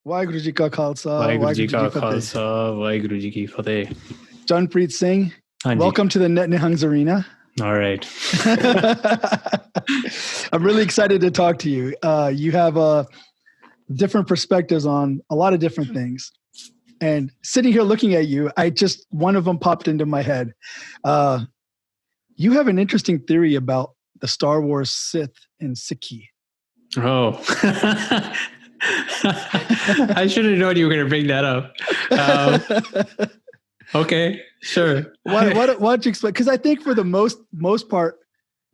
Waheguru Ji Ka Khalsa, Waheguru Ji Waheguru Ka Ji Ki Fateh. Khalsa, Waheguru Ji Ki Fateh. Charanpreet Singh, Hanji. welcome to the Nihung's Arena. All right. I'm really excited to talk to you. You have different perspectives on a lot of different things. And sitting here looking at you, one of them popped into my head. You have an interesting theory about the Star Wars Sith and Sikhi. Oh. I should have known you were going to bring that up. Okay, sure. Why don't you explain? Because I think for the most part,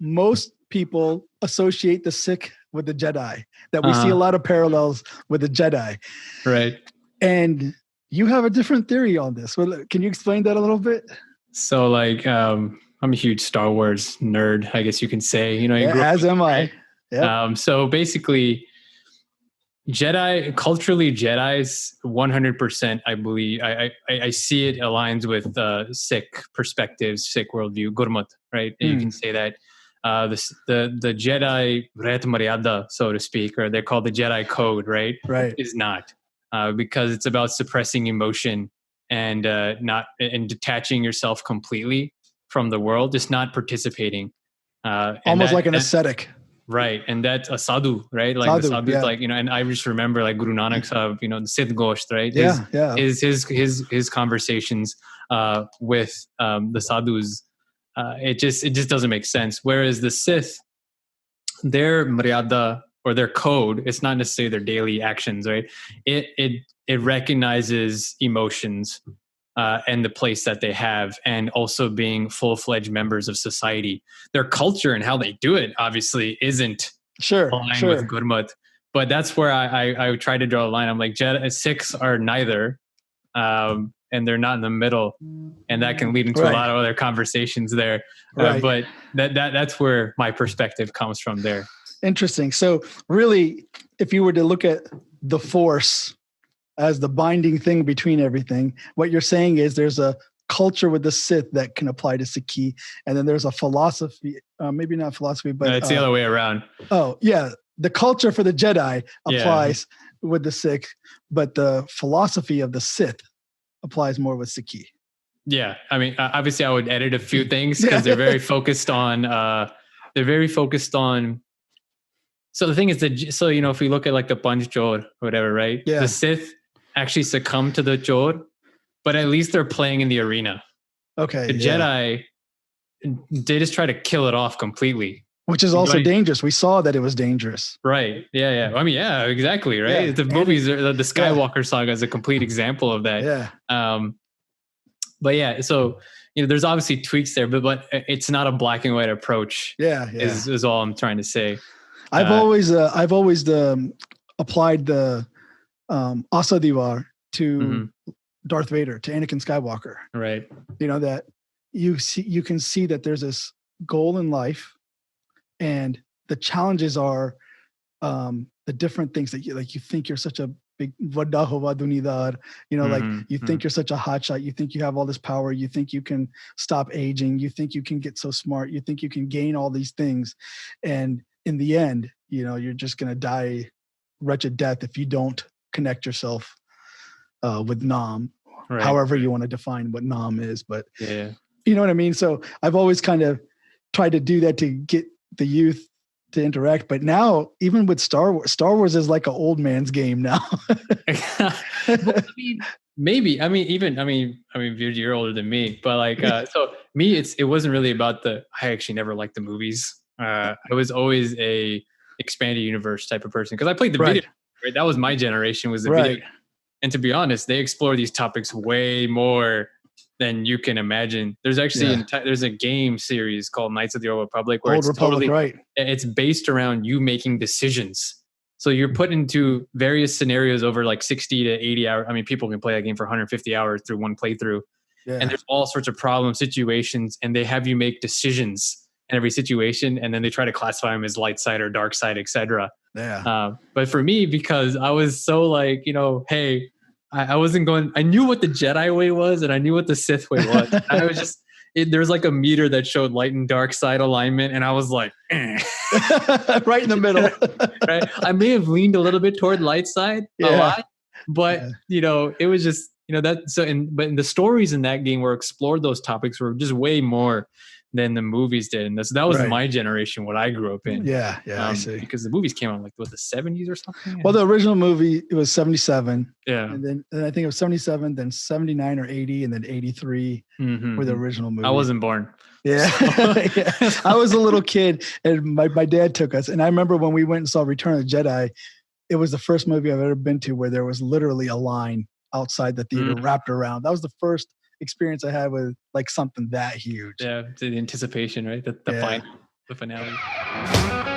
most people associate the Sikh with the Jedi. That we see a lot of parallels with the Jedi. Right. And you have a different theory on this. Well, can you explain that a little bit? So, like, I'm a huge Star Wars nerd, I guess you can say. You know, as am I. Yep. So basically, culturally, Jedi's 100%, I believe, I see it aligns with Sikh perspectives, Sikh worldview, Gurmat, right? You can say that the Jedi Ret Maryada, so to speak, or they're called the Jedi Code, right? Right. Is not. Because it's about suppressing emotion and detaching yourself completely from the world, just not participating. Almost like an ascetic. Right. And that's a sadhu, right? Like the sadhu, like, you know, and I just remember like Guru Nanak Sahib, you know, the Siddh Gosht, right? His conversations with the sadhus, it just doesn't make sense. Whereas the Sith, their maryada or their code, it's not necessarily their daily actions, right? It recognizes emotions and the place that they have, and also being full-fledged members of society. Their culture and how they do it obviously isn't aligned with Gurmat, but that's where I try to draw a line. I'm like, Sikhs are neither, and they're not in the middle, and that can lead into a lot of other conversations there. But that's where my perspective comes from there. Interesting. So really, if you were to look at the Force as the binding thing between everything, what you're saying is there's a culture with the Sith that can apply to Sikhi, and then there's a philosophy, maybe not philosophy, but it's the other way around. Oh, yeah. The culture for the Jedi applies with the Sikh, but the philosophy of the Sith applies more with Sikhi. Yeah. I mean, obviously I would edit a few things because they're very focused on, so the thing is that, so, you know, if we look at like the Panch Chor or whatever, right? Yeah. The Sith actually succumb to the Chor, but at least they're playing in the arena. Okay. The Jedi, they just try to kill it off completely. Which is also dangerous. We saw that it was dangerous. Right. Yeah. I mean, yeah, exactly. Right. Yeah. The movies, the Skywalker saga is a complete example of that. Yeah. But yeah, so, you know, there's obviously tweaks there, but it's not a black and white approach. Yeah. Is all I'm trying to say. I've always applied the Asadivar to Darth Vader, to Anakin Skywalker. Right. You know, that you can see that there's this goal in life, and the challenges are the different things that you think you're such a big Vadda Hova Dunidar, you know, like you think you're such a hotshot, you think you have all this power, you think you can stop aging, you think you can get so smart, you think you can gain all these things, and in the end, you know, you're just going to die wretched death if you don't connect yourself with Nam, however you want to define what Nam is. But you know what I mean? So I've always kind of tried to do that to get the youth to interact. But now, even with Star Wars is like an old man's game now. Maybe. I mean, you're older than me, but like, so me, it wasn't really about I actually never liked the movies. I was always a expanded universe type of person because I played the video. Right, that was my generation. Was the video, and to be honest, they explore these topics way more than you can imagine. There's actually there's a game series called Knights of the Old Republic where it's based around you making decisions. So you're put into various scenarios over like 60 to 80 hours. I mean, people can play that game for 150 hours through one playthrough, and there's all sorts of problem situations, and they have you make decisions in every situation, and then they try to classify them as light side or dark side, etc. But for me, because I was so like, you know, hey, I wasn't going, I knew what the Jedi way was and I knew what the Sith way was. I was just, there's like a meter that showed light and dark side alignment, and I was like, right in the middle. Right. I may have leaned a little bit toward light side a lot, But Yeah. you know, it was just, you know, that so but the stories in that game were explored, those topics were just way more than the movies did. And that was Right. my generation, what I grew up in. Yeah, I see. Because the movies came out like what, the 70s or something. Well, the original movie, it was 77. Yeah. And I think it was 77, then 79 or 80, and then 83 were the original movie. I wasn't born. Yeah. Yeah. I was a little kid, and my dad took us. And I remember when we went and saw Return of the Jedi, it was the first movie I've ever been to where there was literally a line outside the theater wrapped around. That was the first experience I had with like something that huge. Yeah, the anticipation, right? The finale.